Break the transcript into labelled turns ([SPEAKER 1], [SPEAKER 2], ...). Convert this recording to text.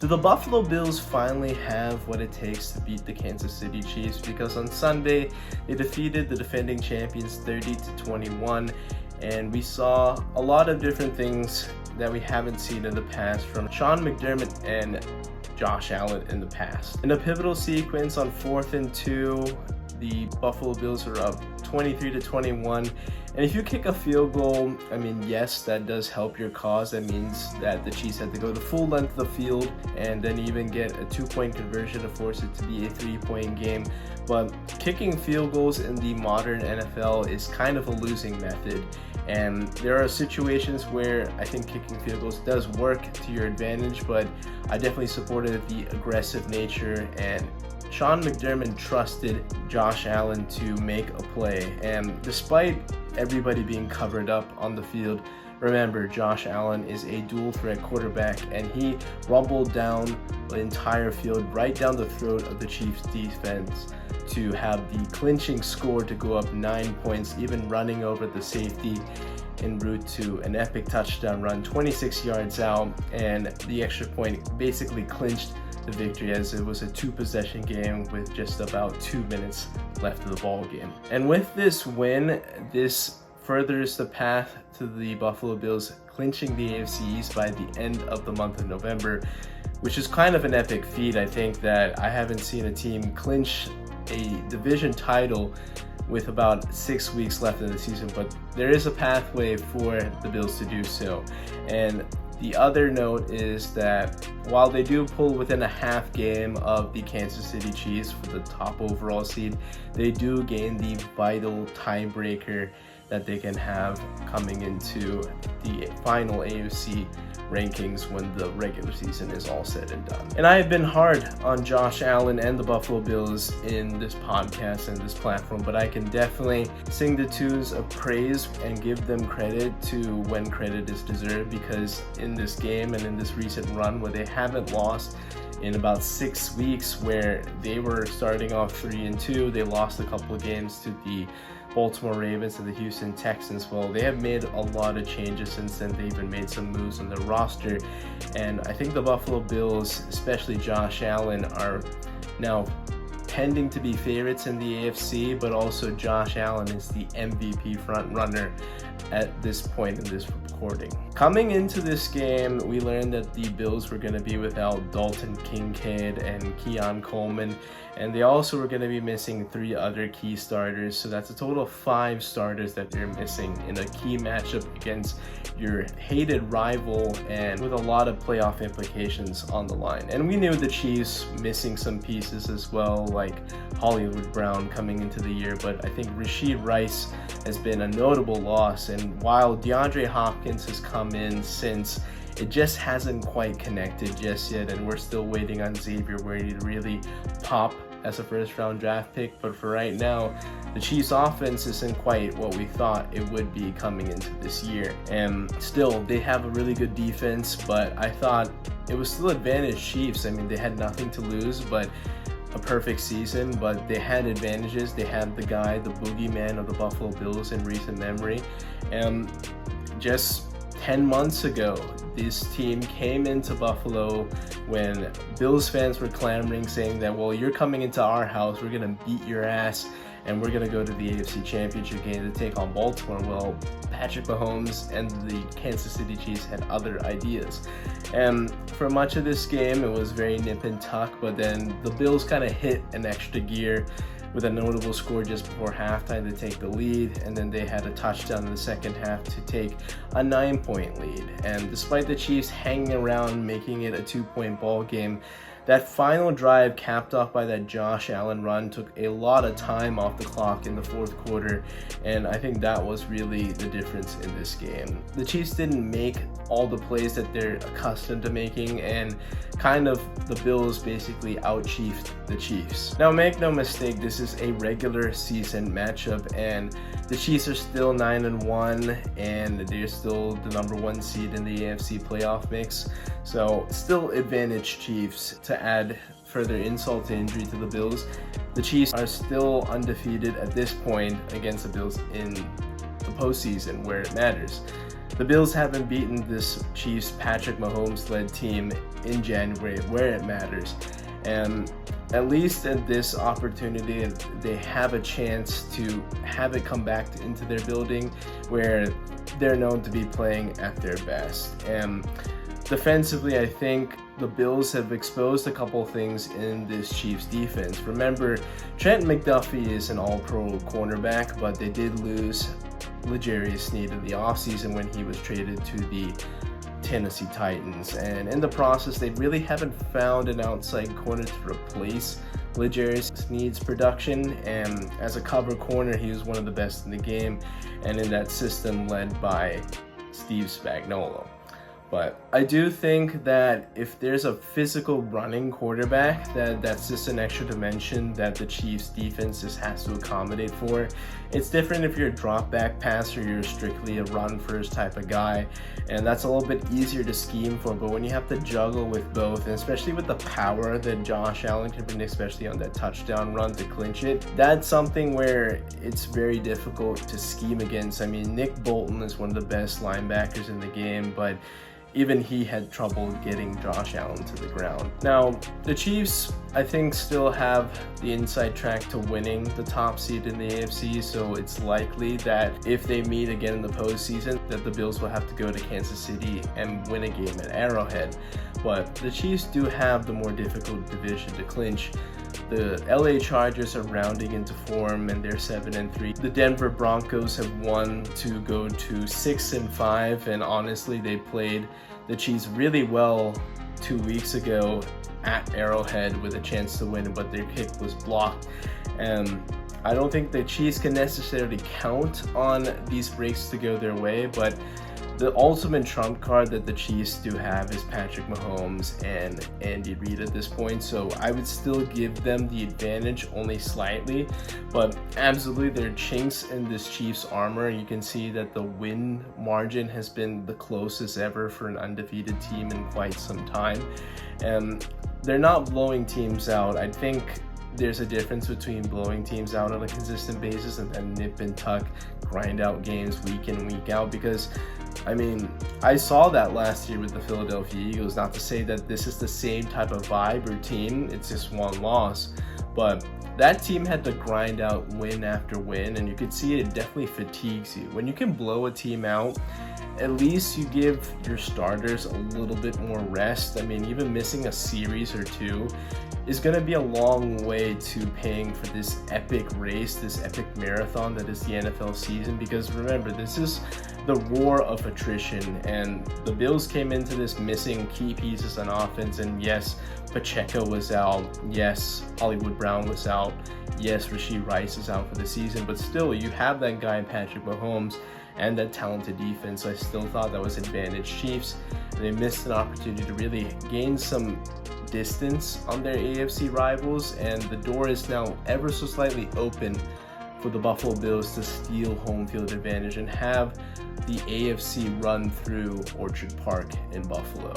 [SPEAKER 1] Do the Buffalo Bills finally have what it takes to beat the Kansas City Chiefs? Because on Sunday, they defeated the defending champions 30-21, and we saw a lot of different things that we haven't seen in the past from Sean McDermott and Josh Allen in the past. In a pivotal sequence on 4th and 2, the Buffalo Bills are up 23-21. And if you kick a field goal, I mean, yes, that does help your cause. That means that the Chiefs had to go the full length of the field and then even get a 2-point conversion to force it to be a 3-point game. But kicking field goals in the modern NFL is kind of a losing method. And there are situations where I think kicking field goals does work to your advantage, but I definitely supported the aggressive nature, and Sean McDermott trusted Josh Allen to make a play. And despite everybody being covered up on the field, remember, Josh Allen is a dual threat quarterback, and he rumbled down the entire field, right down the throat of the Chiefs defense, to have the clinching score to go up 9 points, even running over the safety en route to an epic touchdown run 26 yards out, and the extra point basically clinched the victory, as it was a 2-possession game with just about 2 minutes left of the ball game. And with this win, this furthers the path to the Buffalo Bills clinching the AFC East by the end of the month of November, which is kind of an epic feat. I think that I haven't seen a team clinch a division title with about 6 weeks left in the season, but there is a pathway for the Bills to do so. And the other note is that while they do pull within a half game of the Kansas City Chiefs for the top overall seed, they do gain the vital tiebreaker that they can have coming into the final AFC rankings when the regular season is all said and done. And I have been hard on Josh Allen and the Buffalo Bills in this podcast and this platform, but I can definitely sing the tunes of praise and give them credit to when credit is deserved, because in this game and in this recent run where they haven't lost in about 6 weeks, where they were starting off 3-2, they lost a couple of games to the Baltimore Ravens and the Houston Texans. Well, they have made a lot of changes since then. They even made some moves on their roster, and I think the Buffalo Bills, especially Josh Allen, are now pending to be favorites in the AFC, but also Josh Allen is the MVP front runner at this point in this recording. Coming into this game, we learned that the Bills were going to be without Dalton Kincaid and Keon Coleman, and they also were going to be missing 3 other key starters, so that's a total of 5 starters that they're missing in a key matchup against your hated rival, and with a lot of playoff implications on the line. And we knew the Chiefs missing some pieces as well, like Hollywood Brown coming into the year, but I think Rashid Rice has been a notable loss, and while DeAndre Hopkins has come in since, it just hasn't quite connected just yet, and we're still waiting on Xavier Worthy to really pop as a first-round draft pick. But for right now, the Chiefs' offense isn't quite what we thought it would be coming into this year. And still, they have a really good defense, but I thought it was still advantage Chiefs. I mean, they had nothing to lose, but a perfect season, but they had advantages. They had the guy, the boogeyman of the Buffalo Bills in recent memory. And just 10 months ago, this team came into Buffalo when Bills fans were clamoring, saying that, well, you're coming into our house, we're going to beat your ass, and we're going to go to the AFC Championship game to take on Baltimore. Well, Patrick Mahomes and the Kansas City Chiefs had other ideas. And for much of this game, it was very nip and tuck, but then the Bills kind of hit an extra gear with a notable score just before halftime to take the lead, and then they had a touchdown in the second half to take a 9-point lead. And despite the Chiefs hanging around, making it a 2-point ball game, that final drive, capped off by that Josh Allen run, took a lot of time off the clock in the fourth quarter, and I think that was really the difference in this game. The Chiefs didn't make all the plays that they're accustomed to making, and kind of the Bills basically out-chiefed the Chiefs. Now, make no mistake, this is a regular season matchup, and the Chiefs are still 9-1, and they're still the number 1 seed in the AFC playoff mix. So still advantage Chiefs. To add further insult to injury to the Bills, the Chiefs are still undefeated at this point against the Bills in the postseason, where it matters. The Bills haven't beaten this Chiefs Patrick Mahomes-led team in January where it matters. And at least at this opportunity, they have a chance to have it come back into their building where they're known to be playing at their best. And defensively, I think the Bills have exposed a couple things in this Chiefs defense. Remember, Trent McDuffie is an all-pro cornerback, but they did lose L'Jarius Sneed in the offseason when he was traded to the Tennessee Titans, and in the process they really haven't found an outside corner to replace L'Jarius Sneed's production, and as a cover corner he was one of the best in the game, and in that system led by Steve Spagnuolo. But I do think that if there's a physical running quarterback, that's just an extra dimension that the Chiefs defense just has to accommodate for. It's different if you're a drop back passer, you're strictly a run first type of guy, and that's a little bit easier to scheme for. But when you have to juggle with both, and especially with the power that Josh Allen can bring, especially on that touchdown run to clinch it, that's something where it's very difficult to scheme against. I mean, Nick Bolton is one of the best linebackers in the game, but even he had trouble getting Josh Allen to the ground. Now, the Chiefs, I think, still have the inside track to winning the top seed in the AFC, so it's likely that if they meet again in the postseason, that the Bills will have to go to Kansas City and win a game at Arrowhead. But the Chiefs do have the more difficult division to clinch. The LA Chargers are rounding into form and they're 7-3. The Denver Broncos have won to go to 6-5, and honestly, they played the Chiefs really well 2 weeks ago at Arrowhead with a chance to win, but their kick was blocked. And I don't think the Chiefs can necessarily count on these breaks to go their way, but the ultimate trump card that the Chiefs do have is Patrick Mahomes and Andy Reid at this point, so I would still give them the advantage, only slightly, but absolutely there are chinks in this Chiefs armor. You can see that the win margin has been the closest ever for an undefeated team in quite some time, and they're not blowing teams out. I think there's a difference between blowing teams out on a consistent basis and then nip and tuck, grind out games week in, week out, because I mean, I saw that last year with the Philadelphia Eagles. Not to say that this is the same type of vibe or team, it's just one loss, but that team had to grind out win after win, and you could see it definitely fatigues you. When you can blow a team out, at least you give your starters a little bit more rest. I mean, even missing a series or two is going to be a long way to paying for this epic race, this epic marathon that is the NFL season, because remember, this is the war of attrition, and the Bills came into this missing key pieces on offense, and yes, Pacheco was out, yes, Hollywood Brown was out, yes, Rashee Rice is out for the season, but still, you have that guy Patrick Mahomes and that talented defense. So I still thought that was advantage Chiefs. They missed an opportunity to really gain some distance on their AFC rivals, and the door is now ever so slightly open for the Buffalo Bills to steal home field advantage and have the AFC run through Orchard Park in Buffalo.